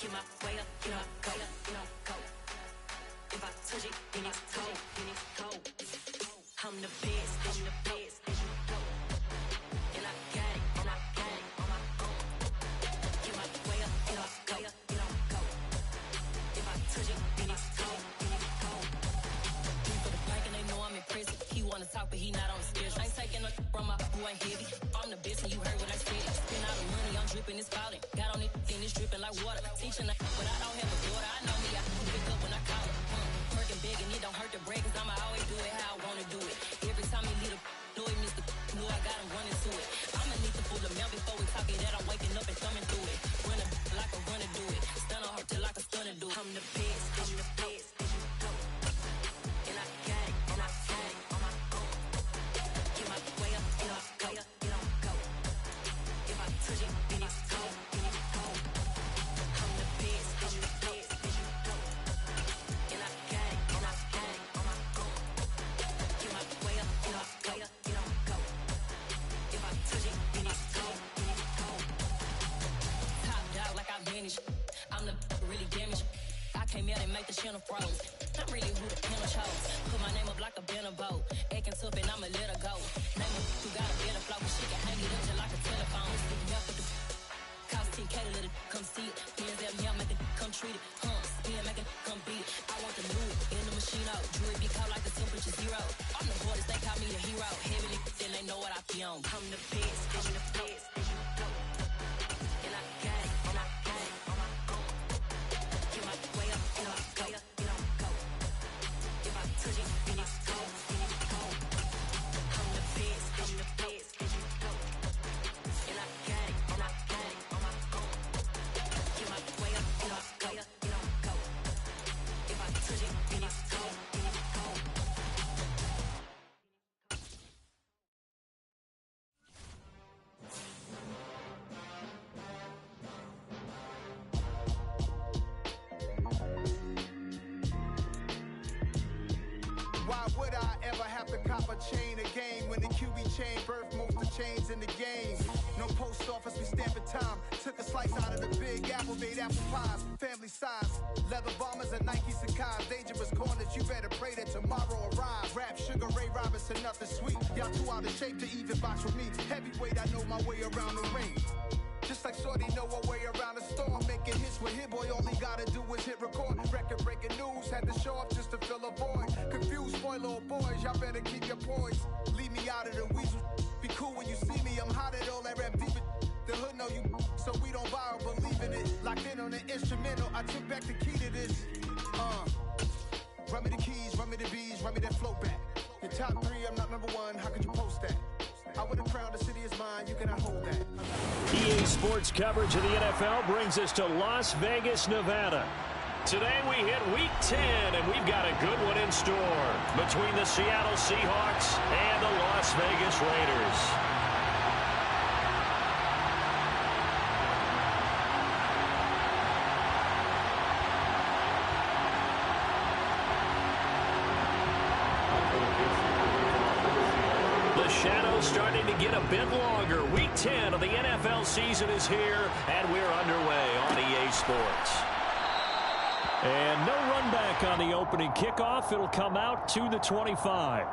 Get my way up, get up, go, go. If I touch it, then it's cold, I'm the best, and I got it, on my own. Get my way up, get up, go. If I touch it, then it's cold, He for the bank and they know I'm in prison. He wanna talk, but he not on the schedule. I ain't taking a from my who ain't heavy. I'm the best, and you heard what I said. Spend all the money, I'm dripping, it's falling. Got on it, then it's dripping like water. Teaching, but I don't have a daughter. I know me, I can pick up when I call her. Working big and it don't hurt the break, cause I'ma always do it how I wanna do it. Every time he lead a know it, Mr. Know I got him running to it. I'ma need to pull the mail before we talk it that I'm waking up and thumbing through it. Running like a runner do it. Stun on her till like a stunner do it. I'm the best, and I got it, on my own. Get my way up, get up, go. If I touch it, then it's cold, I'm the best, and I got it, on my own. Get my way up, get up, go. If I touch it, then it's cold, Top dog like I manage. I'm the really damaged. I came out and make the channel froze. I'm really who the panel chose. Put my name up like a banner boat. Acting tough and I'ma let her go. Name her who got a better flow. She can hang it up just like a telephone. Cost 10K to let it come see it. Hands at me, I make it come treat it. Spin, make it come beat it. I want the move in the machine out. Jewelry be cold like the temperature zero. I'm the hardest, they call me the hero. Heavily, then they know what I be on. I'm the best, and I got it, on my own. Get my way up, get up, go. If I touch it, then it's cold, I'm the best, and I got it, on my own. Get my way up, get up, go. If I touch it, then it's cold, Why would I ever have to cop a chain a game when the QB chain birthed most of the chains in the game? No post office, we stamping time. Took a slice out of the big apple, made apple pies, family size. Leather bombers and Nike Sacai's. Dangerous corners, you better pray that tomorrow arrives. Rap Sugar Ray Robinson, nothing sweet. Y'all too out of shape to even box with me. Heavyweight, I know my way around the ring. Just like Shorty know her way around the storm. Making hits with Hit Boy, all he gotta do is hit record. Record breaking news, had to show up just to fill a void. Confused boy, little boys, y'all better keep your poise. Leave me out of the weasel. Be cool when you see me, I'm hot at all that rap deep. The hood know you, so we don't borrow, believe in it. Locked in on the instrumental, I took back the key to this. Run me the keys, run me the bees, run me that flow back. Your top three, I'm not number one, how could you post that? I would have crowned the city is mine, you cannot hold that. EA Sports coverage of the NFL brings us to Las Vegas, Nevada. Today we hit Week 10, and we've got a good one in store between the Seattle Seahawks and the Las Vegas Raiders. Shadows starting to get a bit longer. Week 10 of the NFL season is here, and we're underway on EA Sports. And no run back on the opening kickoff. It'll come out to the 25.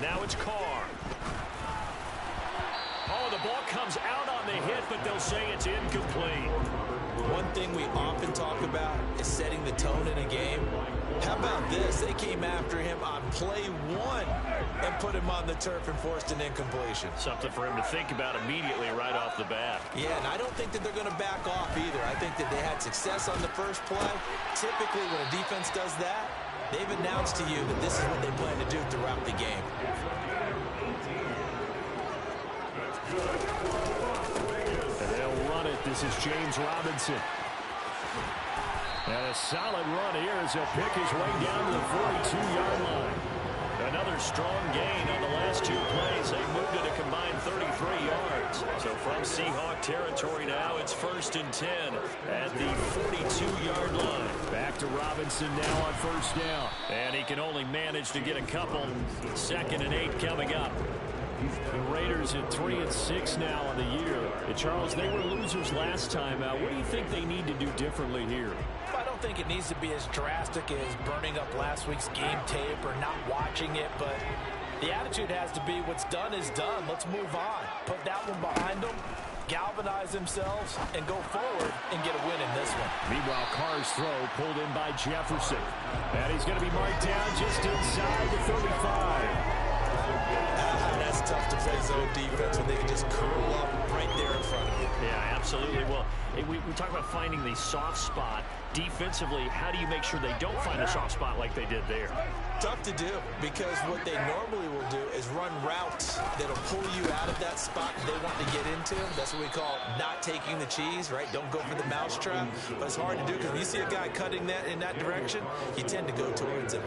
Now it's Carr. Oh, the ball comes out on the hit, but they'll say it's incomplete. One thing we often talk about is setting the tone in a game. How about this? They came after him on play one and put him on the turf and forced an incompletion. Something for him to think about immediately right off the bat. Yeah, and I don't think that they're going to back off either. I think that they had success on the first play. Typically, when a defense does that, they've announced to you that this is what they plan to do throughout the game. on it. This is James Robinson. And a solid run here as he'll pick his way down to the 42-yard line. Another strong gain on the last 2 plays. They moved it a combined 33 yards. So from Seahawk territory now, it's 1st and 10 at the 42-yard line. Back to Robinson now on 1st down. And he can only manage to get a couple. 2nd and 8 coming up. The Raiders at 3-6 now on the year. And Charles, they were losers last time out. What do you think they need to do differently here? I don't think it needs to be as drastic as burning up last week's game tape or not watching it, but the attitude has to be what's done is done. Let's move on. Put that one behind them, galvanize themselves, and go forward and get a win in this one. Meanwhile, Carr's throw pulled in by Jefferson. And he's going to be marked down just inside the 35. That's tough to play zone defense when they can just curl up right there in front of you. Yeah, absolutely. Well, we talk about finding the soft spot. Defensively, how do you make sure they don't find a soft spot like they did there? Tough to do, because what they normally will do is run routes that'll pull you out of that spot they want to get into. That's what we call not taking the cheese, right? Don't go for the mousetrap. But it's hard to do because when you see a guy cutting that in that direction, you tend to go towards him.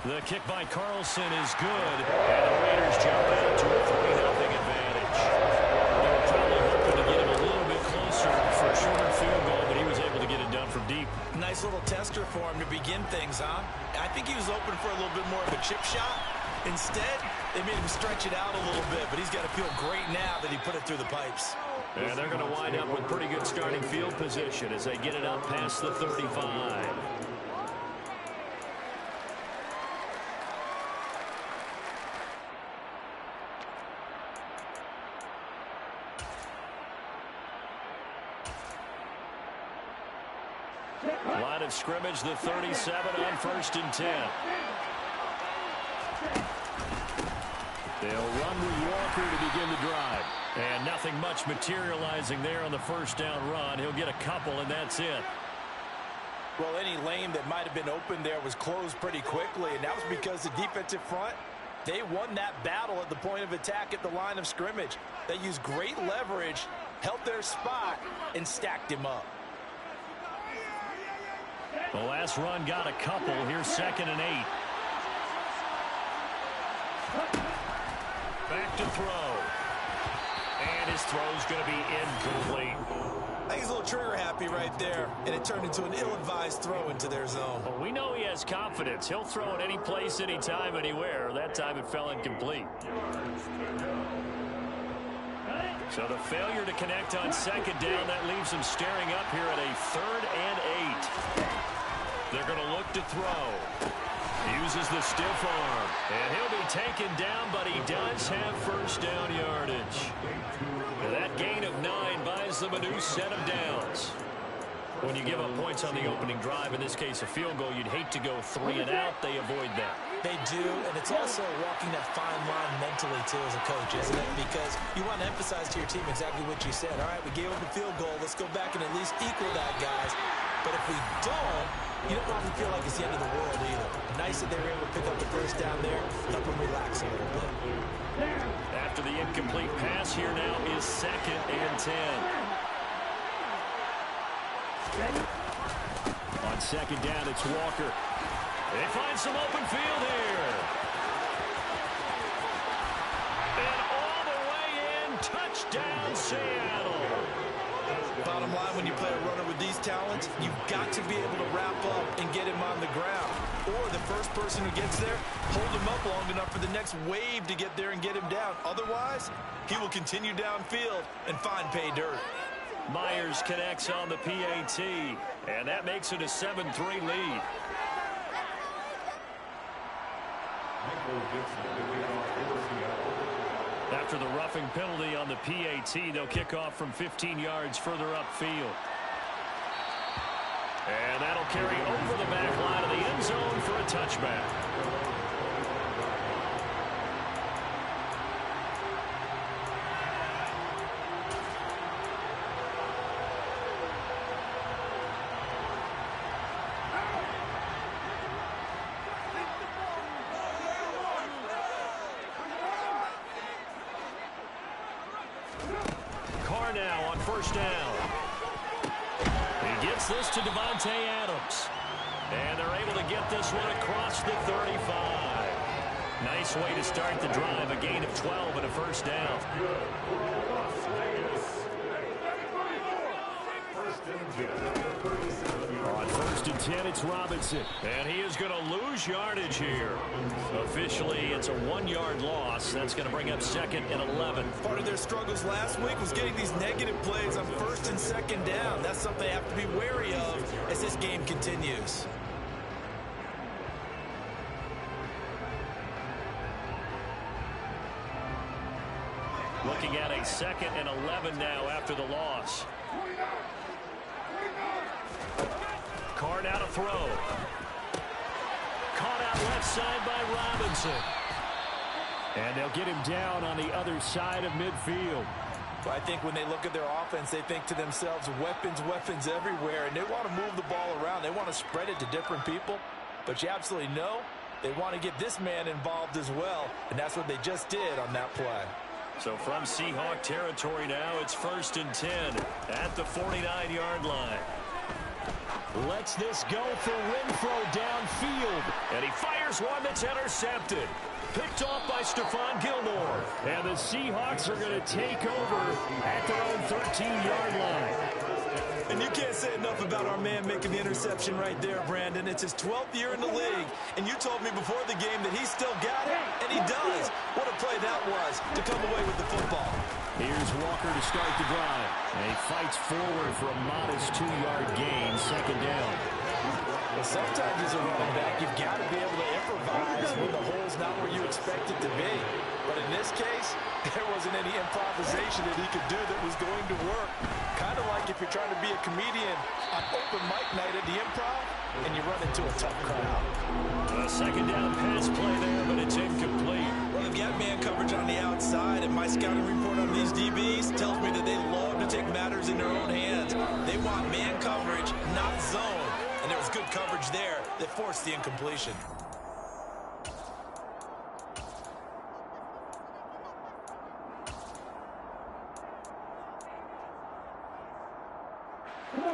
The kick by Carlson is good, and the Raiders jump out to a 3-0 advantage. They were probably hoping to get him a little bit closer for a shorter field goal, but he was able to get it done from deep. Nice little tester for him to begin things, huh? I think he was open for a little bit more of a chip shot. Instead, they made him stretch it out a little bit, but he's got to feel great now that he put it through the pipes. And they're going to wind up with pretty good starting field position as they get it out past the 35. Line of scrimmage, the 37 on 1st and 10. They'll run with Walker to begin the drive. And nothing much materializing there on the 1st down run. He'll get a couple, and that's it. Well, any lane that might have been open there was closed pretty quickly, and that was because the defensive front, they won that battle at the point of attack at the line of scrimmage. They used great leverage, held their spot, and stacked him up. The last run got a couple. Here's 2nd and 8. Back to throw. And his throw's going to be incomplete. I think he's a little trigger happy right there, and it turned into an ill-advised throw into their zone. Well, we know he has confidence. He'll throw it any place, anytime, anywhere. That time it fell incomplete. So the failure to connect on 2nd down, that leaves him staring up here at a 3rd and 8. They're going to look to throw. Uses the stiff arm. And he'll be taken down, but he does have 1st down yardage. And that gain of 9 buys them a new set of downs. When you give up points on the opening drive, in this case a field goal, you'd hate to go 3 and out. They avoid that. They do, and it's also walking that fine line mentally, too, as a coach, isn't it? Because you want to emphasize to your team exactly what you said. All right, we gave up a field goal. Let's go back and at least equal that, guys. But if we don't, you don't want to feel like it's the end of the world either. Nice that they were able to pick up the 1st down there, help them relax a little bit. After the incomplete pass, here now is 2nd and 10. On 2nd down, it's Walker. They find some open field here. And all the way in, touchdown Seattle. Bottom line, when you play a runner with these talents, you've got to be able to wrap up and get him on the ground. Or the first person who gets there, hold him up long enough for the next wave to get there and get him down. Otherwise, he will continue downfield and find pay dirt. Myers connects on the PAT, and that makes it a 7-3 lead. After the roughing penalty on the PAT, they'll kick off from 15 yards further upfield. And that'll carry over the back line of the end zone for a touchback. now on first down. He gets this to Davante Adams. And they're able to get this one across the 35. Nice way to start the drive. A gain of 12 and a first down. On first and 10, it's Robinson. And he is going to lose yardage here. Officially, it's a 1-yard loss. That's going to bring up second and 11. Part of their struggles last week was getting these negative plays on first and second down. That's something they have to be wary of as this game continues. Looking at a second and 11 now after the loss. Carr now to throw. Caught out left side by Robinson. And they'll get him down on the other side of midfield. I think when they look at their offense, they think to themselves, weapons, weapons everywhere, and they want to move the ball around. They want to spread it to different people. But you absolutely know they want to get this man involved as well, and that's what they just did on that play. So from Seahawk territory now, it's first and 10 at the 49-yard line. Lets this go for Renfrow downfield. And he fires one that's intercepted. Picked off by Stephon Gilmore. And the Seahawks are going to take over at their own 13-yard line. And you can't say enough about our man making the interception right there, Brandon. It's his 12th year in the league, and you told me before the game that he still got it, and he does. What a play that was to come away with the football. Here's Walker to start the drive. And he fights forward for a modest 2-yard gain, second down. Well, sometimes as a running back, you've got to be able to improvise when the hole's not where you expect it to be. But in this case, there wasn't any improvisation that he could do that was going to work. Kind of like if you're trying to be a comedian on open mic night at the Improv and you run into a tough crowd. A second down pass play there, but it's incomplete. Well, they've got man coverage on the outside, and my scouting report on these DBs tells me that they love to take matters in their own hands. They want man coverage, not zone. And there was good coverage there that forced the incompletion.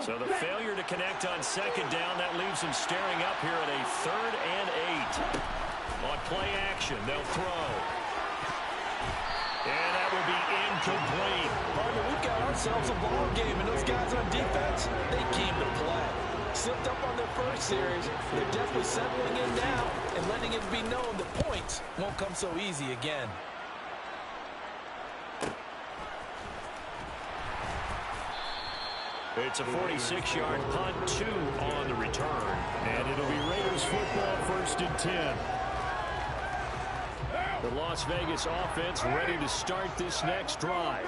So the failure to connect on second down, that leaves them staring up here at a 3rd and 8. On play action, they'll throw. And that will be incomplete. Partner, we've got ourselves a ball game, and those guys on defense, they came to play. Slipped up on their first series. They're definitely settling in now and letting it be known that points won't come so easy again. It's a 46-yard punt, 2 on the return. And it'll be Raiders football, first and 10. The Las Vegas offense ready to start this next drive.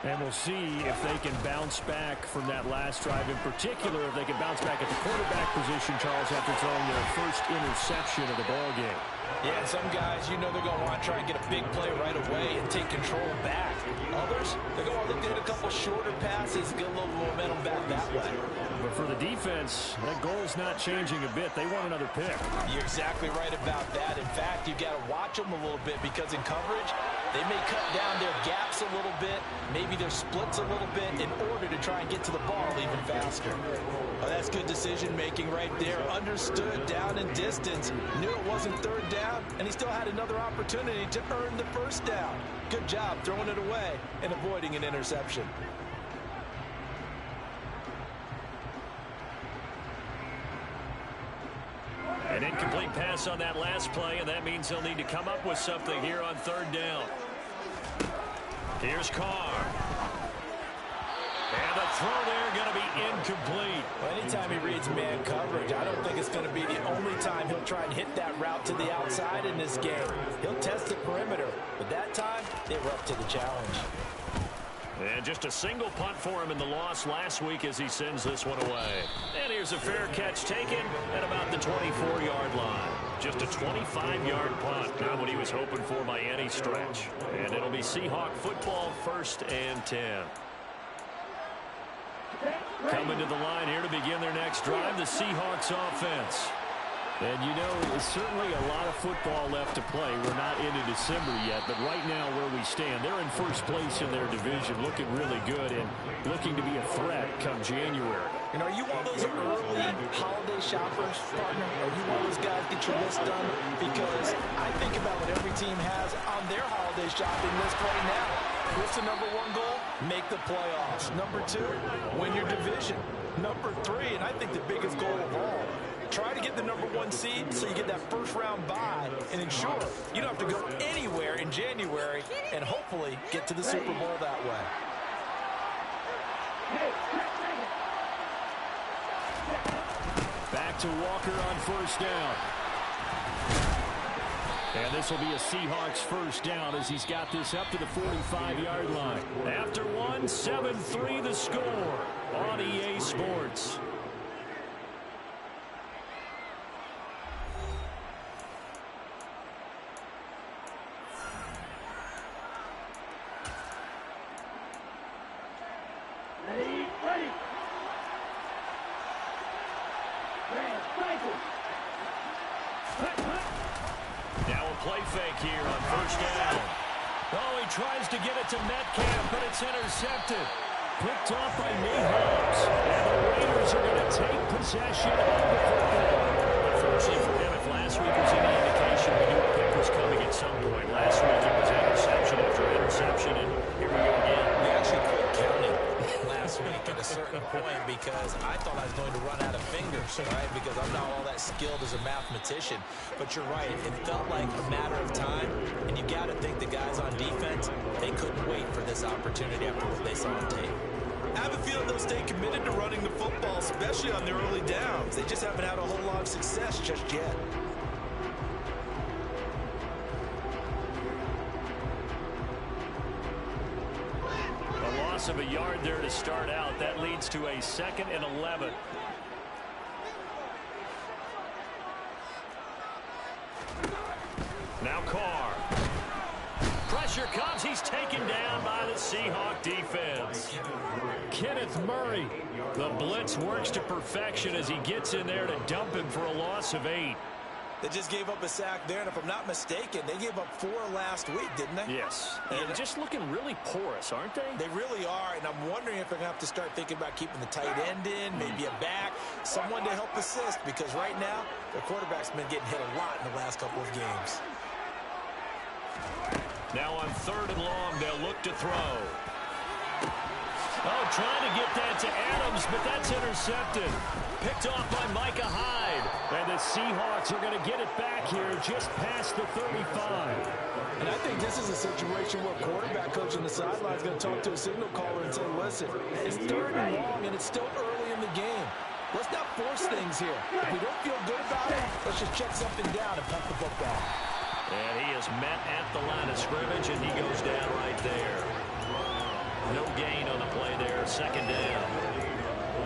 And we'll see if they can bounce back from that last drive. In particular, if they can bounce back at the quarterback position, Charles, after throwing their first interception of the ballgame. Yeah, some guys, you know they're going to want to try and get a big play right away and take control back. Others, they're going to want to get a couple shorter passes, get a little momentum back that way. But for the defense, that goal's not changing a bit. They want another pick. You're exactly right about that. In fact, you've got to watch them a little bit because in coverage, they may cut down their gaps a little bit, maybe their splits a little bit in order to try and get to the ball even faster. Oh, that's good decision-making right there. Understood down and distance. Knew it wasn't third down, and he still had another opportunity to earn the first down. Good job throwing it away and avoiding an interception. An incomplete pass on that last play, and that means they'll need to come up with something here on third down. Here's Carr. And the throw there going to be incomplete. Well, anytime he reads man coverage, I don't think it's going to be the only time he'll try and hit that route to the outside in this game. He'll test the perimeter, but that time, they were up to the challenge. And just a single punt for him in the loss last week as he sends this one away. And here's a fair catch taken at about the 24-yard line. Just a 25-yard punt, not what he was hoping for by any stretch. And it'll be Seahawk football, first and 10. Coming to the line here to begin their next drive, the Seahawks offense. And, you know, there's certainly a lot of football left to play. We're not into December yet, but right now where we stand, they're in first place in their division, looking really good and looking to be a threat come January. And are you one of those early holiday shoppers, partner? Are you one of those guys get your list done? Because I think about what every team has on their holiday shopping list right now. What's the number one goal? Make the playoffs. Number two, win your division. Number three, and I think the biggest goal of all, try to get the number one seed so you get that first round bye and ensure you don't have to go anywhere in January and hopefully get to the Super Bowl that way. Back to Walker on first down. And this will be a Seahawks first down as he's got this up to the 45-yard line. After one, 7-3 the score on EA Sports. Now a play fake here on first down. Oh, he tries to get it to Metcalf, but it's intercepted. Picked off by Mahomes. And the Raiders are going to take possession of the football. Unfortunately for him, if last week was any indication, we knew a pick was coming at some point. Last week it was interception after interception, and here we go again. We actually quit counting last week at a certain point because I thought I was going to run out of fingers, right? Because I'm not all that skilled as a mathematician. But you're right. It felt like a matter of time, and you got to think the guys on defense, they couldn't wait for this opportunity after what they saw on tape. I have a feeling they'll stay committed to running the football, especially on their early downs. They just haven't had a whole lot of success just yet. A loss of a yard there to start out. That leads to a 2nd and 11. Now Carr. Pressure comes. He's taken down by the Seahawk defense. Kenneth Murray. The blitz works to perfection as he gets in there to dump him for a loss of 8. They just gave up a sack there, and if I'm not mistaken, they gave up 4 last week, didn't they? Yes. And just looking really porous, aren't they? They really are, and I'm wondering if they're going to have to start thinking about keeping the tight end in, maybe a back, someone to help assist, because right now, their quarterback's been getting hit a lot in the last couple of games. Now on 3rd and long, they'll look to throw. Oh, trying to get that to Adams, but that's intercepted. Picked off by Micah Hyde. And the Seahawks are going to get it back here just past the 35. And I think this is a situation where quarterback coach on the sideline is going to talk to a signal caller and say, listen, it's 3rd and long, and it's still early in the game. Let's not force things here. If we don't feel good about it, let's just check something down and punt the football. And he is met at the line of scrimmage, and he goes down right there. No gain on the play there, 2nd down.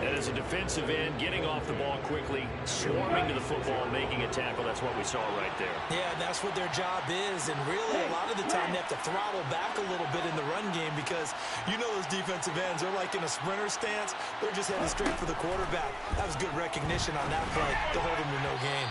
And as a defensive end, getting off the ball quickly, swarming to the football, making a tackle, that's what we saw right there. Yeah, that's what their job is, and really a lot of the time they have to throttle back a little bit in the run game because you know those defensive ends, they're like in a sprinter stance, they're just heading straight for the quarterback. That was good recognition on that play to hold them to no gain.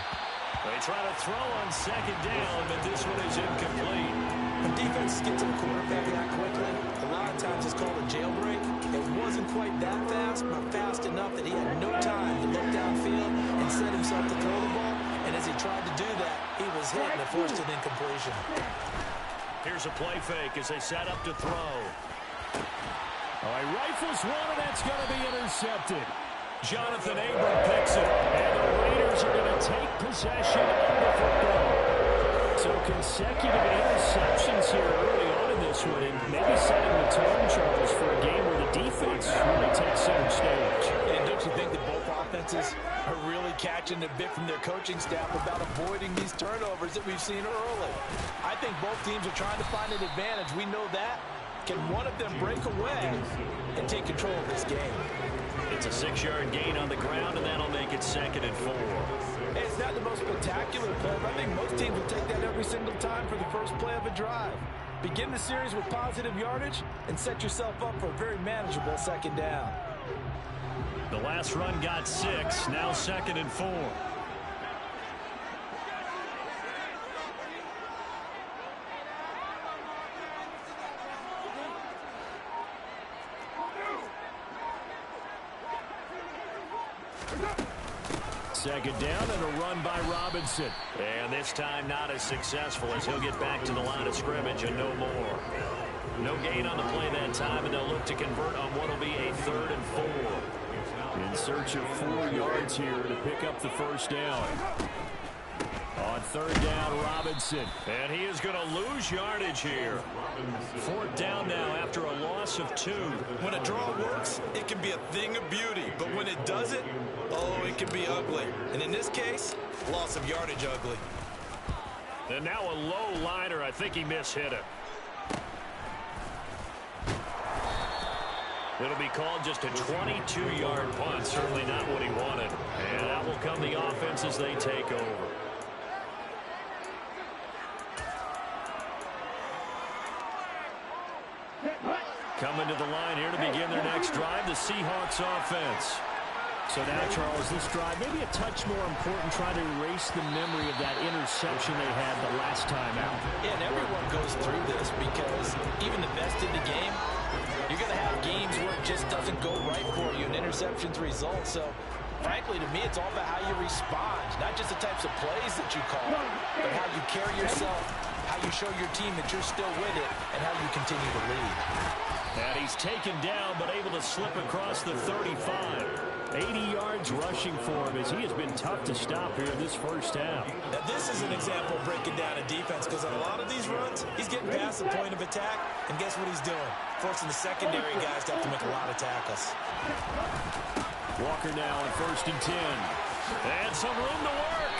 They try to throw on 2nd down, but this one is incomplete. When defenses get to the quarterback that quickly, a lot of times it's called a jailbreak. It wasn't quite that fast, but fast enough that he had no time to look downfield and set himself to throw the ball. And as he tried to do that, he was hit and it forced an incompletion. Here's a play fake as they set up to throw. All right, rifles one, and that's going to be intercepted. Jonathan Abram picks it, and the Raiders are going to take possession of the football. So consecutive interceptions here early on in this one, and maybe setting the tone, Charles, for a game where the defense really takes center stage. And don't you think that both offenses are really catching a bit from their coaching staff about avoiding these turnovers that we've seen early? I think both teams are trying to find an advantage. We know that. Can one of them break away and take control of this game? It's a 6-yard gain on the ground, and that'll make it 2nd and 4. Hey, it's not the most spectacular play, but I think most teams will take that every single time for the first play of a drive. Begin the series with positive yardage and set yourself up for a very manageable 2nd down. The last run got 6, now 2nd and 4. Second down and a run by Robinson. And this time not as successful as he'll get back to the line of scrimmage and no more. No gain on the play that time, and they'll look to convert on what will be a 3rd and 4. In search of 4 yards here to pick up the first down. On 3rd down, Robinson. And he is going to lose yardage here. 4th down now after a loss of 2. When a draw works, it can be a thing of beauty. But when it doesn't, oh, it can be ugly. And in this case, loss of yardage ugly. And now a low liner. I think he mishit it. It'll be called just a 22-yard punt. Certainly not what he wanted. And out will come the offense as they take over. Coming to the line here to begin their next drive, the Seahawks offense. So now, Charles, this drive maybe a touch more important, trying to erase the memory of that interception they had the last time out. Yeah, and everyone goes through this because even the best in the game, you're going to have games where it just doesn't go right for you and interceptions result. So, frankly, to me, it's all about how you respond, not just the types of plays that you call, but how you carry yourself, how you show your team that you're still with it, and how you continue to lead. And he's taken down, but able to slip across the 35. 80 yards rushing for him as he has been tough to stop here in this first half. Now, this is an example of breaking down a defense because on a lot of these runs, he's getting past the point of attack, and guess what he's doing? Forcing the secondary guys to have to make a lot of tackles. Walker now on 1st and 10. And some room to work.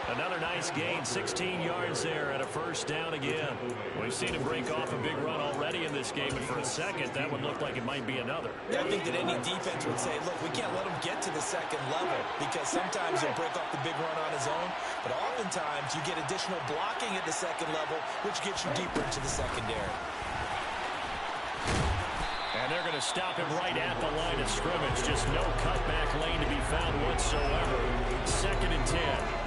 Another nice gain, 16 yards there at a first down again. We've seen him break off a big run already in this game, and for a second, that would look like it might be another. I think that any defense would say, look, we can't let him get to the second level because sometimes he'll break off the big run on his own, but oftentimes you get additional blocking at the second level, which gets you deeper into the secondary. And they're going to stop him right at the line of scrimmage. Just no cutback lane to be found whatsoever. 2nd and 10.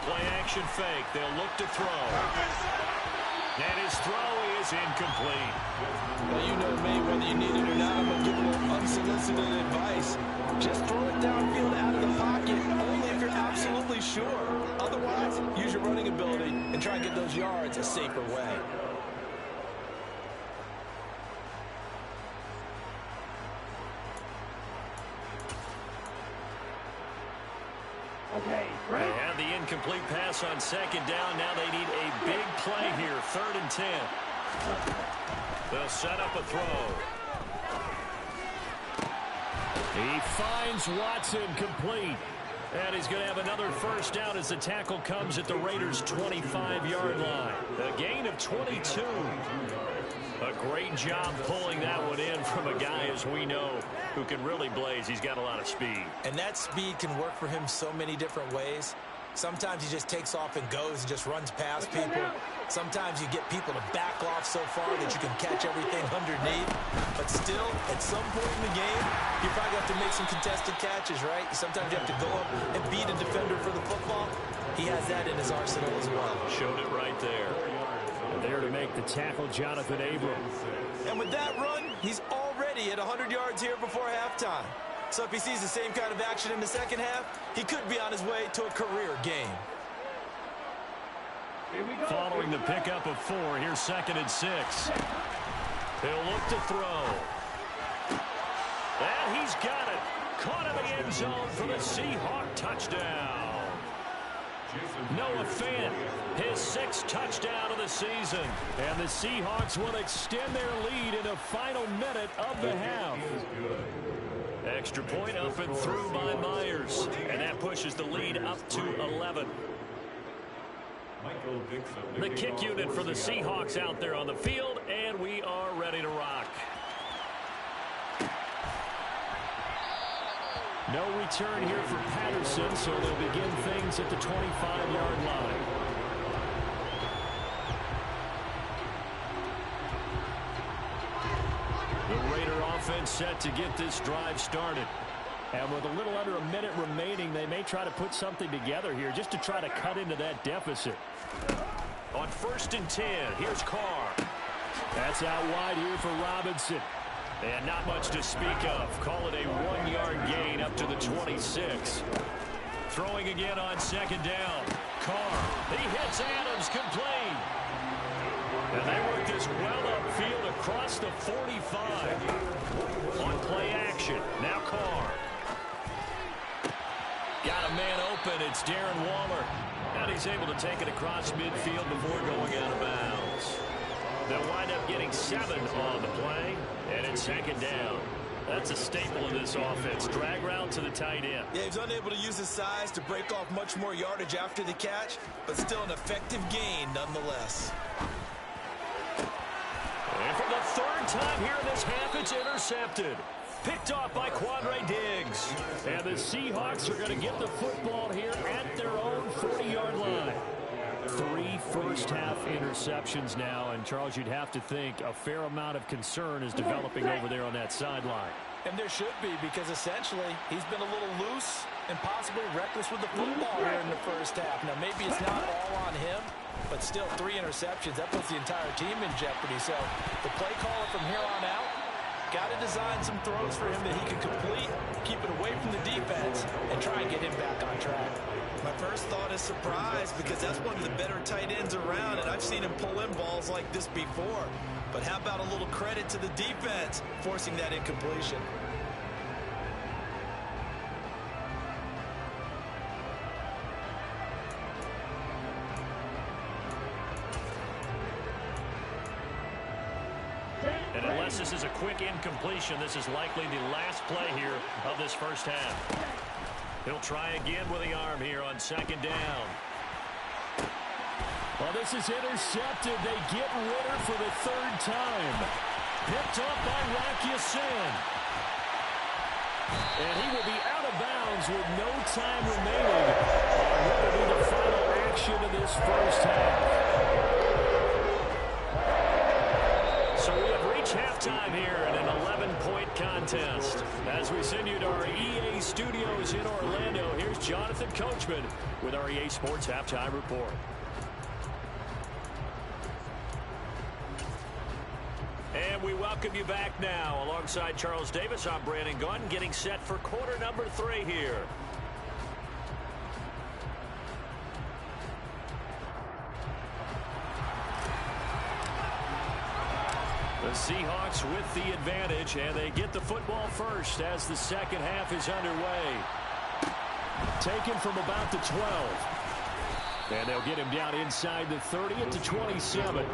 Play-action fake. They'll look to throw. And his throw is incomplete. Well, you know me, whether you need it or not, I'm going to give a little unsolicited advice. Just throw it downfield out of the pocket, only if you're absolutely sure. Otherwise, use your running ability and try and get those yards a safer way. They had the incomplete pass on 2nd down. Now they need a big play here. 3rd and 10. They'll set up a throw. He finds Watson complete. And he's going to have another first down as the tackle comes at the Raiders' 25-yard line. A gain of 22. A great job pulling that one in from a guy, as we know, who can really blaze. He's got a lot of speed. And that speed can work for him so many different ways. Sometimes he just takes off and goes and just runs past people. Sometimes you get people to back off so far that you can catch everything underneath. But still, at some point in the game, you probably have to make some contested catches, right? Sometimes you have to go up and beat a defender for the football. He has that in his arsenal as well. Showed it right there. And there to make the tackle, Jonathan Abram. And with that run, he's already at 100 yards here before halftime. So if he sees the same kind of action in the second half, he could be on his way to a career game. Following the pickup of 4, here's 2nd and 6. He'll look to throw. And he's got it. Caught in the end zone for the Seahawk touchdown. Noah Fant, his 6th touchdown of the season. And the Seahawks will extend their lead in the final minute of the half. Extra point up and through by Myers. And that pushes the lead up to 11. The kick unit for the Seahawks out there on the field, and we are ready to rock. No return here for Patterson, so they'll begin things at the 25-yard line. set to get this drive started. And with a little under a minute remaining, they may try to put something together here just to try to cut into that deficit. On 1st and 10, here's Carr. That's out wide here for Robinson. And not much to speak of. Call it a 1-yard gain up to the 26. Throwing again on 2nd down. Carr, he hits Adams, complete. And they work this well upfield across the 45. On play action, now Carr. Got a man open, it's Darren Waller. And he's able to take it across midfield before going out of bounds. They'll wind up getting 7 on the play, and it's 2nd down. That's a staple of this offense. Drag route to the tight end. Yeah, he's unable to use his size to break off much more yardage after the catch, but still an effective gain nonetheless. And for the 3rd time here in this half, it's intercepted. Picked off by Quandre Diggs. And the Seahawks are going to get the football here at their own 40-yard line. 3 first-half interceptions now, and Charles, you'd have to think a fair amount of concern is developing over there on that sideline. And there should be, because essentially he's been a little loose and possibly reckless with the football here in the first half. Now, maybe it's not all on him, but still 3 interceptions. That puts the entire team in jeopardy. So the play caller from here on out got to design some throws for him that he can complete, keep it away from the defense, and try and get him back on track. My first thought is surprise, because that's one of the better tight ends around, and I've seen him pull in balls like this before. But how about a little credit to the defense forcing that incompletion? And unless this is a quick incompletion, this is likely the last play here of this first half. He'll try again with the arm here on 2nd down. Well, this is intercepted. They get Ritter for the 3rd time. Picked up by Rock Ya-Sin. And he will be out of bounds with no time remaining. And what will be the final action of this first half? So we have reached halftime here in an 11-point contest. As we send you to our EA studios in Orlando, here's Jonathan Coachman with our EA Sports Halftime Report. And we welcome you back now. Alongside Charles Davis, I'm Brandon Gunn, getting set for quarter number 3 here. The Seahawks with the advantage, and they get the football first as the second half is underway. Taken from about the 12. And they'll get him down inside the 30 at the 27.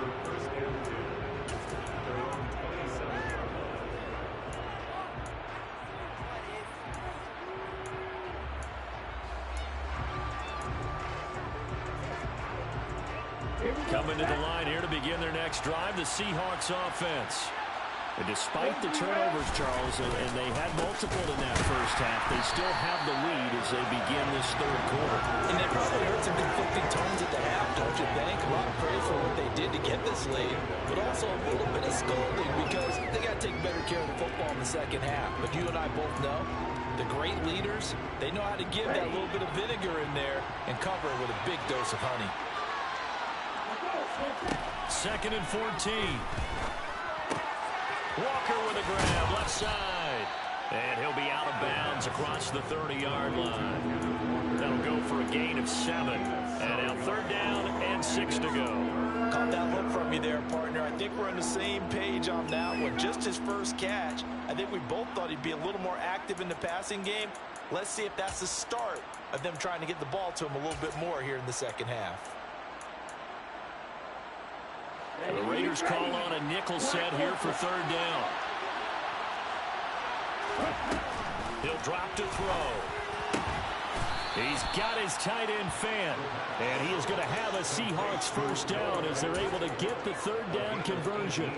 Coming to the line here to begin their next drive, the Seahawks offense. And despite the turnovers, Charles, and they had multiple in that first half, they still have the lead as they begin this 3rd quarter. And they probably heard some conflicting tones at the half, don't you think? A lot of praise for what they did to get this lead, but also a little bit of scolding because they got to take better care of the football in the second half. But you and I both know the great leaders, they know how to give that little bit of vinegar in there and cover it with a big dose of honey. 2nd and 14. Walker with a grab, left side. And he'll be out of bounds across the 30-yard line. That'll go for a gain of 7. And now 3rd down and 6 to go. Caught that look from you there, partner. I think we're on the same page on that one. Just his first catch. I think we both thought he'd be a little more active in the passing game. Let's see if that's the start of them trying to get the ball to him a little bit more here in the second half. The Raiders call on a nickel set here for 3rd down. He'll drop to throw. He's got his tight end fan. And he is going to have a Seahawks first down as they're able to get the 3rd down conversion.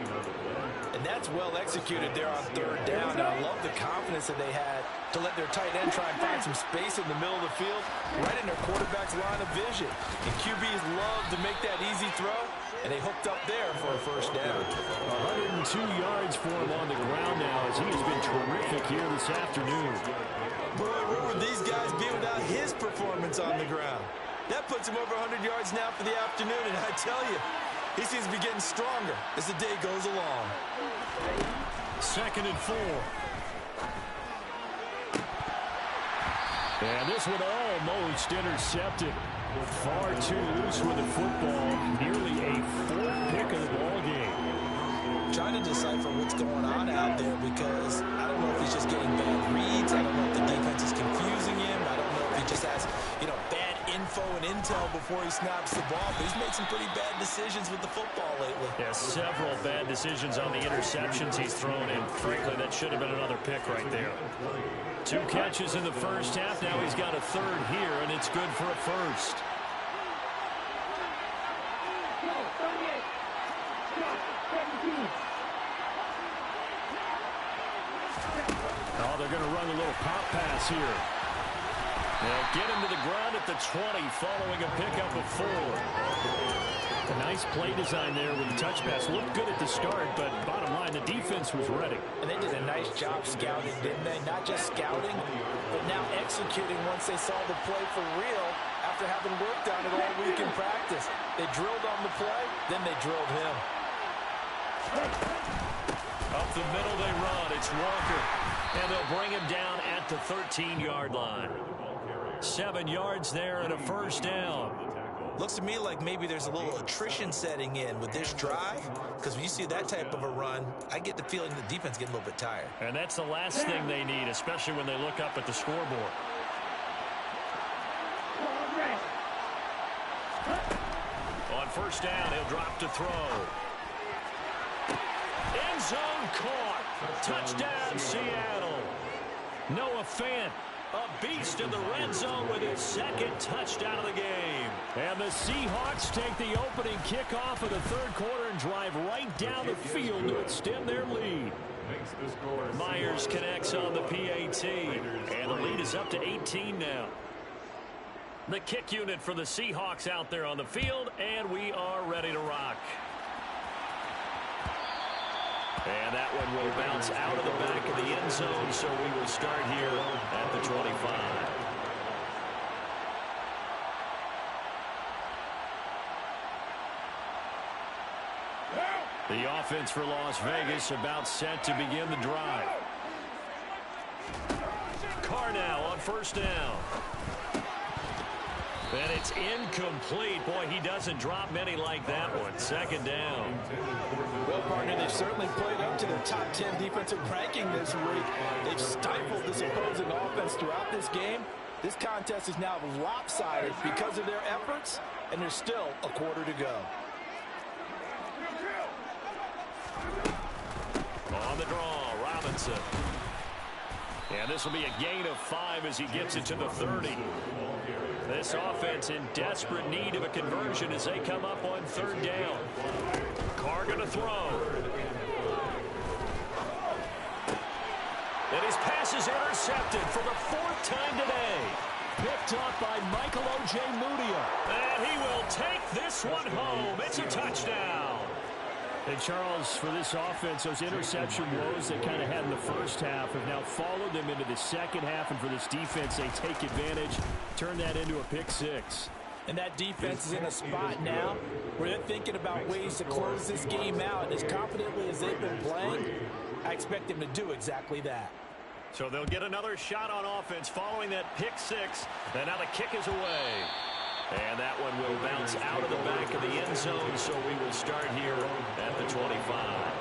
And that's well executed there on 3rd down. And I love the confidence that they had to let their tight end try and find some space in the middle of the field, right in their quarterback's line of vision. And QBs love to make that easy throw, and they hooked up there for a first down. 102 yards for him on the ground now as he has been terrific here this afternoon. Boy, where would these guys be without his performance on the ground? That puts him over 100 yards now for the afternoon, and I tell you, he seems to be getting stronger as the day goes along. 2nd and 4. And this one almost intercepted. Far too loose with the football. Nearly a 4th pick of the ball game. Trying to decipher what's going on out there because I don't know if he's just getting bad reads. I don't know if the defense is confusing him. I don't know if he just has, bad info and intel before he snaps the ball. But he's made some pretty bad decisions with the football lately. Yeah, several bad decisions on the interceptions he's thrown, and frankly, that should have been another pick right there. 2 catches in the first half. Now he's got a 3rd here, and it's good for a first. Oh, they're going to run a little pop pass here. They'll get him to the ground at the 20 following a pickup of 4. A nice play design there with the touch pass. Looked good at the start, but bottom line, the defense was ready. And they did a nice job scouting, didn't they? Not just scouting, but now executing once they saw the play for real after having worked on it all week in practice. They drilled on the play, then they drilled him. Up the middle they run. It's Walker. And they'll bring him down at the 13-yard line. 7 yards there and a first down. Looks to me like maybe there's a little attrition setting in with this drive, because when you see that type of a run, I get the feeling the defense getting a little bit tired. And that's the last thing they need, especially when they look up at the scoreboard. On first down, he'll drop to throw. End zone caught. Touchdown, Seattle. Noah Fant, a beast in the red zone with his 2nd touchdown of the game. And the Seahawks take the opening kickoff of the 3rd quarter and drive right down the field to extend their lead. Myers connects on the PAT, and the lead is up to 18 now. The kick unit for the Seahawks out there on the field, and we are ready to rock. And that one will bounce out of the back of the end zone, so we will start here at the 25. The offense for Las Vegas about set to begin the drive. Carr now on first down. And it's incomplete. Boy, he doesn't drop many like that one. 2nd down. Well, partner, they've certainly played up to their top 10 defensive ranking this week. They've stifled this opposing offense throughout this game. This contest is now lopsided because of their efforts, and there's still a quarter to go. On the draw, Robinson. And this will be a gain of 5 as he gets it to the 30. This offense in desperate need of a conversion as they come up on 3rd down. Carr going to throw. And his pass is intercepted for the 4th time today. Picked up by Michael Ojemudia. And he will take this one home. It's a touchdown. And Charles, for this offense, those interception woes they kind of had in the first half have now followed them into the second half. And for this defense, they take advantage, turn that into a pick 6. And that defense is in a spot now where they're thinking about ways to close this game out. And as confidently as they've been playing, I expect them to do exactly that. So they'll get another shot on offense following that pick 6. And now the kick is away. And that one will bounce out of the back of the end zone, so we will start here at the 25.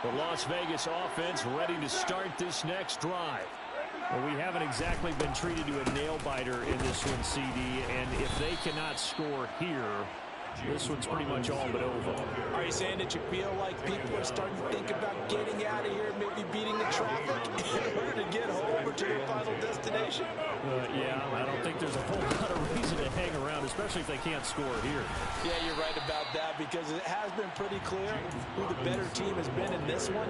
The Las Vegas offense ready to start this next drive. Well, we haven't exactly been treated to a nail-biter in this one, CD, and if they cannot score here, this one's pretty much all but over. Are you saying that you feel like people are starting to think about getting out of here, maybe beating the traffic in order to get home or to their final destination? Yeah, I don't think there's a whole lot of reason to hang around, especially if they can't score here. Yeah, you're right about that, because it has been pretty clear who the better team has been in this one.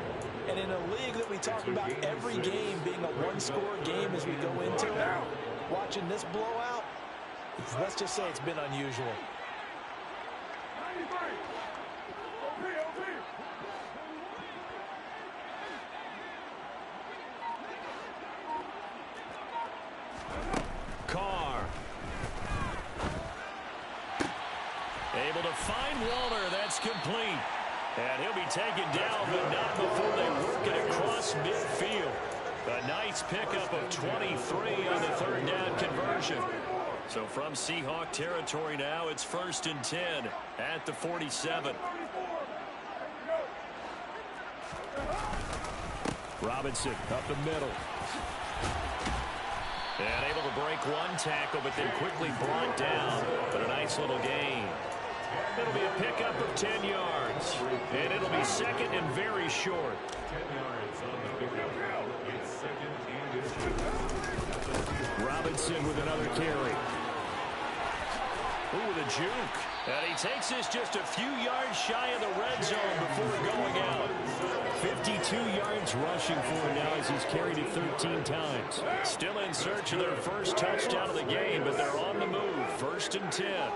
And in a league that we talk about every game being a one-score game as we go into it, watching this blowout, let's just say it's been unusual. Carr. Able to find Waller. That's complete. And he'll be taken down, but not before they work it across midfield. A nice pickup of 23 on the third down conversion. So from Seahawk territory now, it's 1st and 10 at the 47. Robinson up the middle. And able to break one tackle, but then quickly brought down. But a nice little gain. It'll be a pickup of 10 yards. And it'll be second and very short. Robinson with another carry. Ooh, the juke. And he takes this just a few yards shy of the red zone before going out. 52 yards rushing for him now as he's carried it 13 times. Still in search of their first touchdown of the game, but they're on the move. 1st and 10.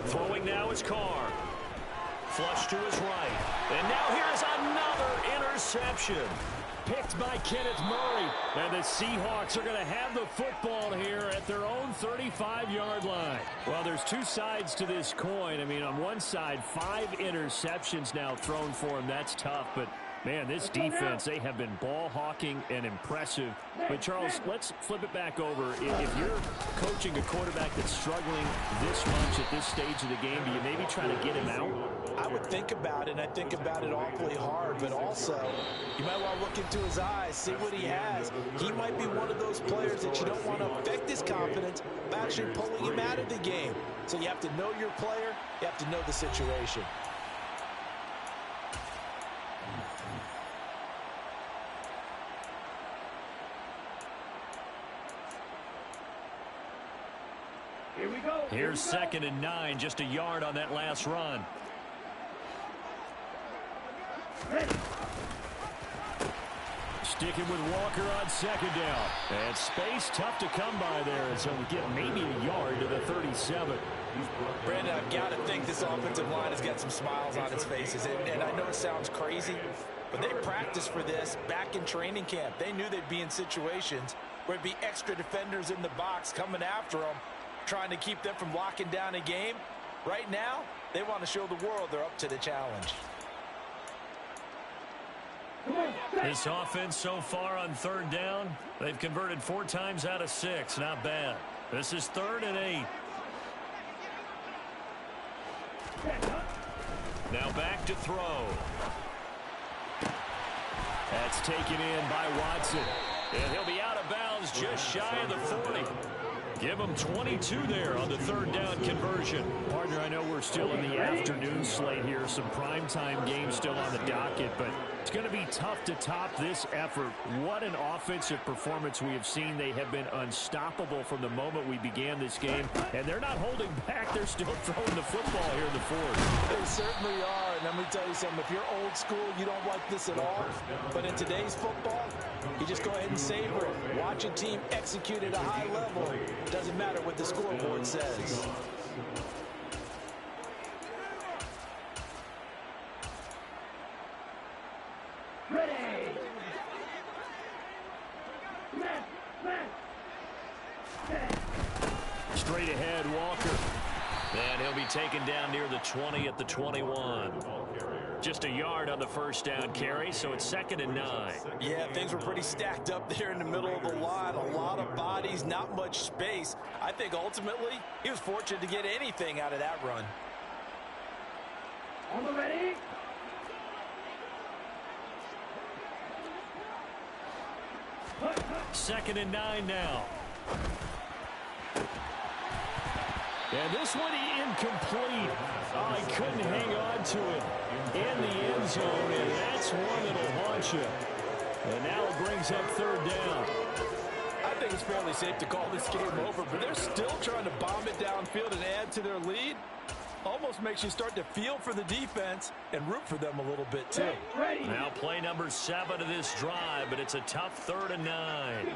Throwing now is Carr. Flush to his right. And now here's another interception. Picked by Kenneth Murray. And the Seahawks are going to have the football here at their own 35-yard line. Well, there's two sides to this coin. I mean, on one side, 5 interceptions now thrown for him. That's tough, but man, this defense, they have been ball hawking and impressive. But, Charles, let's flip it back over. If you're coaching a quarterback that's struggling this much at this stage of the game, do you maybe try to get him out? I would think about it, and I think about it awfully hard, but also you might want to look into his eyes, see what he has. He might be one of those players that you don't want to affect his confidence by actually pulling him out of the game. So you have to know your player, you have to know the situation. Here's 2nd and 9, just a yard on that last run. Sticking with Walker on 2nd down. And space tough to come by there, and so we get maybe a yard to the 37. Brandon, I've got to think this offensive line has got some smiles on its faces. And I know it sounds crazy, but they practiced for this back in training camp. They knew they'd be in situations where it'd be extra defenders in the box coming after them, trying to keep them from locking down a game. Right now, they want to show the world they're up to the challenge. This offense so far on 3rd down, they've converted 4 times out of 6. Not bad. This is 3rd and 8. Now back to throw. That's taken in by Watson. And he'll be out of bounds just shy of the 40. Give him 22 there on the 3rd down conversion. Partner, I know we're still in the afternoon slate here. Some primetime games still on the docket, but it's going to be tough to top this effort. What an offensive performance we have seen. They have been unstoppable from the moment we began this game, and they're not holding back. They're still throwing the football here in the 4th. They certainly are, and let me tell you something. If you're old school, you don't like this at all. But in today's football, you just go ahead and savor it. Watch a team execute at a high level. Doesn't matter what the scoreboard says. Straight ahead, Walker. And he'll be taken down near the 20 at the 21. Just a yard on the 1st down carry, so it's 2nd and 9. Yeah, things were pretty stacked up there in the middle of the line. A lot of bodies, not much space. I think ultimately he was fortunate to get anything out of that run. On the ready. Second and 9 now. And this one incomplete. Oh, he couldn't hang on to it in the end zone, and that's one that'll haunt you. And now it brings up third down. I think it's fairly safe to call this game over, but they're still trying to bomb it downfield and add to their lead. Almost makes you start to feel for the defense and root for them a little bit, too. Now play number 7 of this drive, but it's a tough 3rd and 9.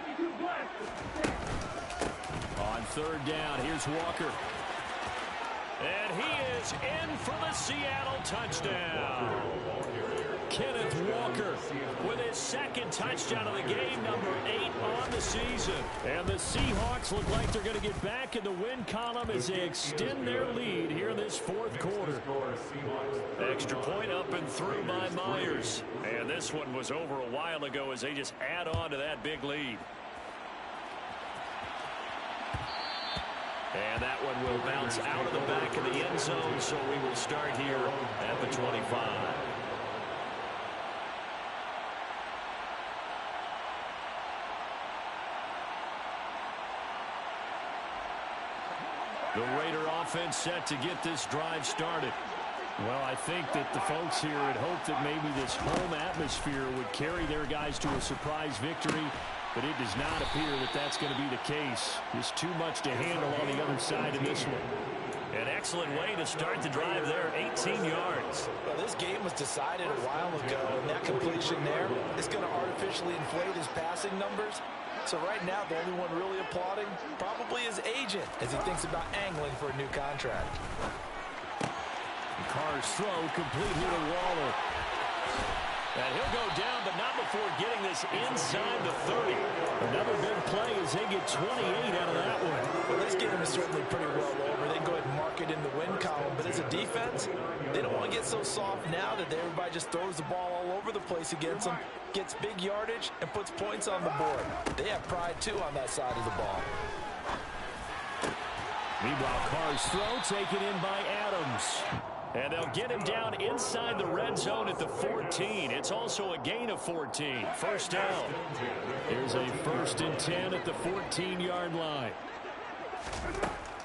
On third down, here's Walker. And he is in for the Seattle touchdown. Kenneth Walker With his second touchdown of the game, number 8 on the season. And the Seahawks look like they're going to get back in the win column as they extend their lead here in this fourth quarter. Extra point up and through by Myers. And this one was over a while ago as they just add on to that big lead. And that one will bounce out of the back of the end zone, so we will start here at the 25. The Raider offense set to get this drive started. Well, I think that the folks here had hoped that maybe this home atmosphere would carry their guys to a surprise victory, but it does not appear that that's going to be the case. There's too much to handle on the other side of this one. An excellent way to start the drive there, 18 yards. Well, this game was decided a while ago, and that completion there is going to artificially inflate his passing numbers. So right now, the only one really applauding probably his agent as he thinks about angling for a new contract. Carr's throw complete here to Waller. And he'll go down, but not before getting this inside the 30. Another big play as they get 28 out of that one. Well, this game is certainly pretty well over. They can go ahead and mark it in the win column. But as a defense, they don't want to get so soft now that everybody just throws the ball all over the place against them, gets big yardage, and puts points on the board. They have pride, too, on that side of the ball. Meanwhile, Carr's throw taken in by Adams. And they'll get him down inside the red zone at the 14. It's also a gain of 14. First down. Here's a 1st and 10 at the 14-yard line.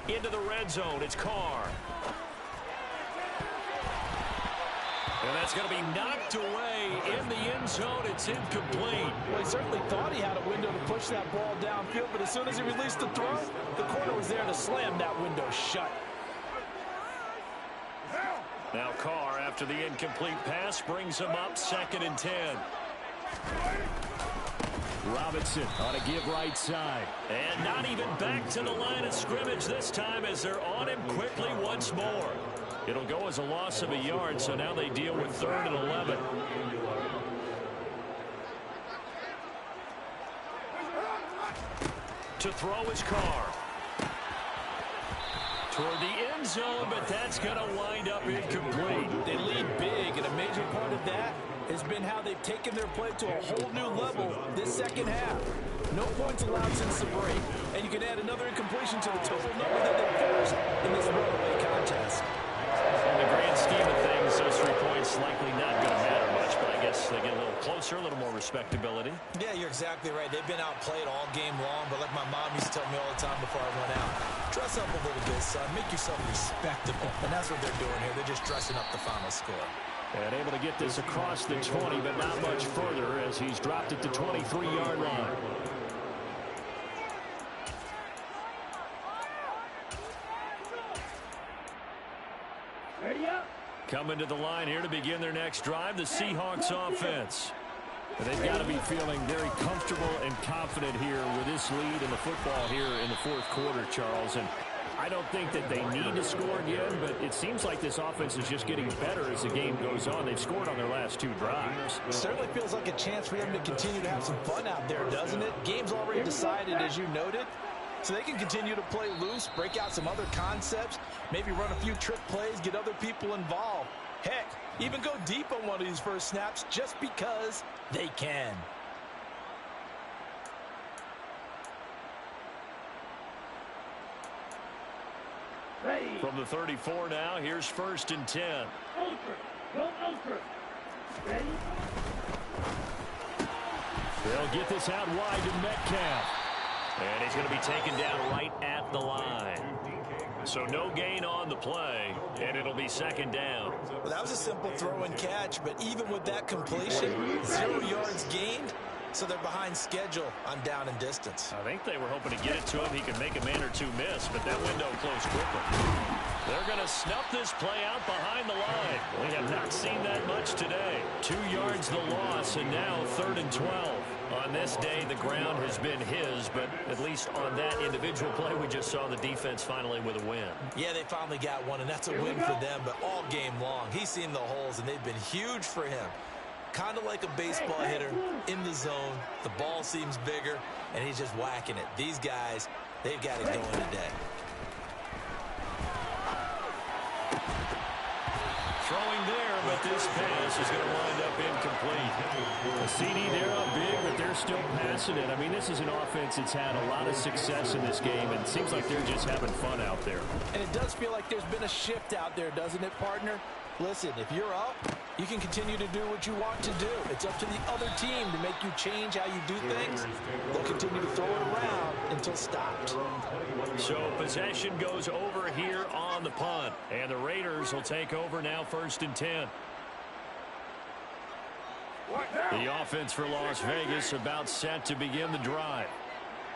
Into the red zone. It's Carr. And that's going to be knocked away in the end zone. It's incomplete. Well, he certainly thought he had a window to push that ball downfield, but as soon as he released the throw, the corner was there to slam that window shut. Now Carr, after the incomplete pass, brings him up 2nd and 10. Robinson on a give right side. And not even back to the line of scrimmage this time as they're on him quickly once more. It'll go as a loss of a yard, so now they deal with 3rd and 11. To throw is Carr. Toward the end zone, but that's going to wind up incomplete. They lead big, and a major part of that has been how they've taken their play to a whole new level this second half. No points allowed since the break, and you can add another incompletion to the total number that they forced in this runaway contest. In the grand scheme of things, those 3 points likely not going to matter much, but I guess they get a little closer, a little more respectability. Yeah, you're exactly right. They've been outplayed all game long, but like my mom used to tell me all the time before I went out, dress up a little bit, son. Make yourself respectable. And that's what they're doing here. They're just dressing up the final score. And able to get this across the 20, but not much further as he's dropped it to 23-yard line. Coming to the line here to begin their next drive, the Seahawks offense. And they've got to be feeling very comfortable and confident here with this lead in the football here in the fourth quarter, Charles. And I don't think that they need to score again, but it seems like this offense is just getting better as the game goes on. They've scored on their last 2 drives. It certainly feels like a chance for them to continue to have some fun out there, doesn't it? Game's already decided, as you noted. So they can continue to play loose, break out some other concepts, maybe run a few trick plays, get other people involved. Heck, even go deep on one of these first snaps just because they can. From the 34 now, here's 1st and 10. They'll get this out wide to Metcalf. And he's going to be taken down right at the line. So no gain on the play, and it'll be second down. Well, that was a simple throw and catch, but even with that completion, 0 yards gained, so they're behind schedule on down and distance. I think they were hoping to get it to him. He could make a man or two miss, but that window closed quickly. They're going to snuff this play out behind the line. We have not seen that much today. 2 yards the loss, and now 3rd and 12. On this day, the ground has been his, but at least on that individual play, we just saw the defense finally with a win. Yeah, they finally got one, and that's a win for them, but all game long, he's seen the holes, and they've been huge for him. Kind of like a baseball hitter in the zone. The ball seems bigger, and he's just whacking it. These guys, they've got it going today. Throwing there, but this pass is going to wind up incomplete. A CD, they're up big, but they're still passing it. I mean, this is an offense that's had a lot of success in this game, and it seems like they're just having fun out there. And it does feel like there's been a shift out there, doesn't it, partner? Listen, if you're up, you can continue to do what you want to do. It's up to the other team to make you change how you do things. They'll continue to throw it around until stopped. So possession goes over here on the punt, and the Raiders will take over now 1st and 10. The offense for Las Vegas about set to begin the drive.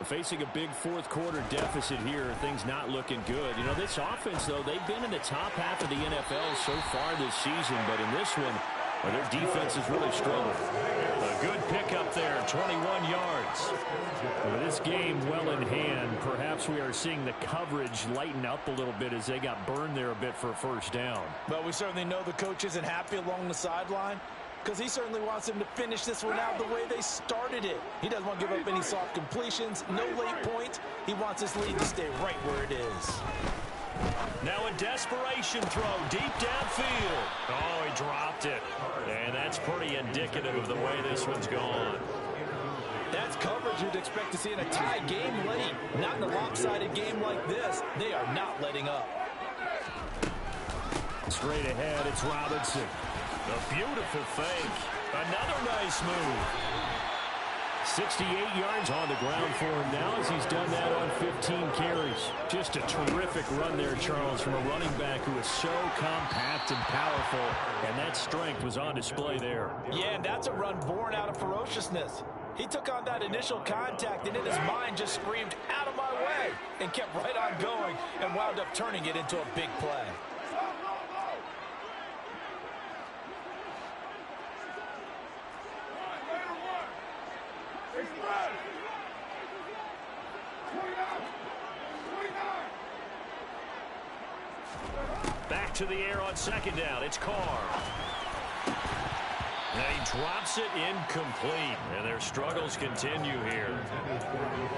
Facing a big fourth quarter deficit here, things not looking good. You know, this offense, though, they've been in the top half of the NFL so far this season, but in this one, their defense has really struggled. A good pickup there, 21 yards. With this game well in hand, perhaps we are seeing the coverage lighten up a little bit as they got burned there a bit for a first down. But we certainly know the coach isn't happy along the sideline, because he certainly wants them to finish this one out the way they started it. He doesn't want to give up any soft completions, no late points. He wants this lead to stay right where it is. Now a desperation throw deep downfield. Oh, he dropped it. And that's pretty indicative of the way this one's gone. That's coverage you'd expect to see in a tie game late. Not in a lopsided game like this. They are not letting up. Straight ahead, it's Robinson. A beautiful fake. Another nice move. 68 yards on the ground for him now as he's done that on 15 carries. Just a terrific run there, Charles, from a running back who is so compact and powerful, and that strength was on display there. Yeah, and that's a run born out of ferociousness. He took on that initial contact, and in his mind just screamed, "Out of my way," and kept right on going and wound up turning it into a big play. Back to the air on 2nd down. It's Carr. Now he drops it incomplete, and their struggles continue here.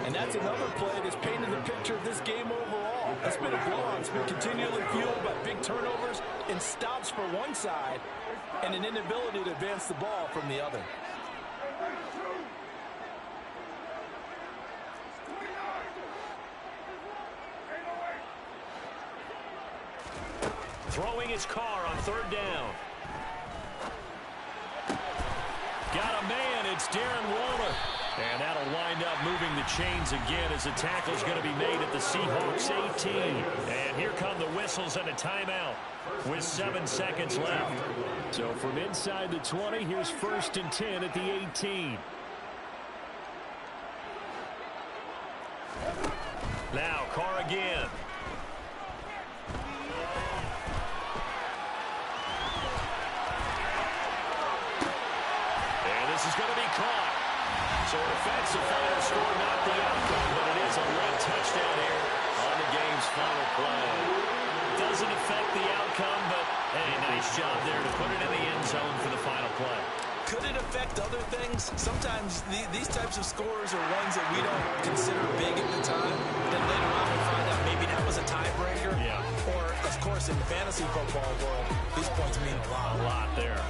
And that's another play that's painted the picture of this game overall. It's been a blowout. It's been continually fueled by big turnovers and stops for one side and an inability to advance the ball from the other. Throwing his Carr on 3rd down. Got a man. It's Darren Waller. And that'll wind up moving the chains again as the tackle's going to be made at the Seahawks 18. And here come the whistles and a timeout with 7 seconds left. So from inside the 20, here's 1st and 10 at the 18. Now Carr again. This is going to be caught. So it affects the final score, not the outcome, but it is a late touchdown here on the game's final play. Doesn't affect the outcome, but hey, nice job there to put it in the end zone for the final play. Could it affect other things? Sometimes these types of scores are ones that we don't consider big at the time. Then later on we find out maybe that was a tiebreaker. Yeah. Or, of course, in the fantasy football world, these points mean a lot. A lot there.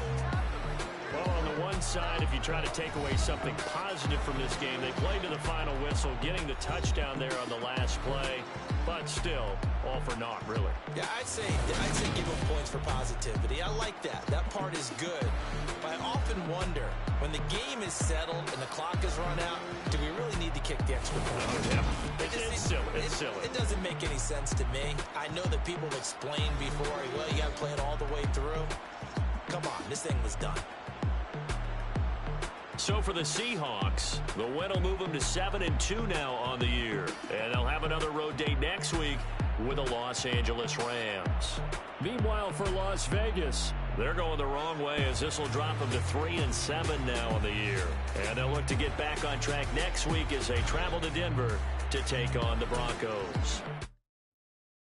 Well, on the one side, if you try to take away something positive from this game, they played to the final whistle, getting the touchdown there on the last play. But but still, all for naught, really. Yeah, I'd say give him points for positivity. I like that. That part is good. But I often wonder, when the game is settled and the clock is run out, do we really need to kick the extra point? Oh, yeah. It's silly. It's silly. It doesn't make any sense to me. I know that people have explained before, well, you got to play it all the way through. Come on, this thing was done. So for the Seahawks, the win will move them to 7-2 now on the year. And they'll have another road date next week with the Los Angeles Rams. Meanwhile, for Las Vegas, they're going the wrong way as this will drop them to 3-7 now on the year. And they'll look to get back on track next week as they travel to Denver to take on the Broncos.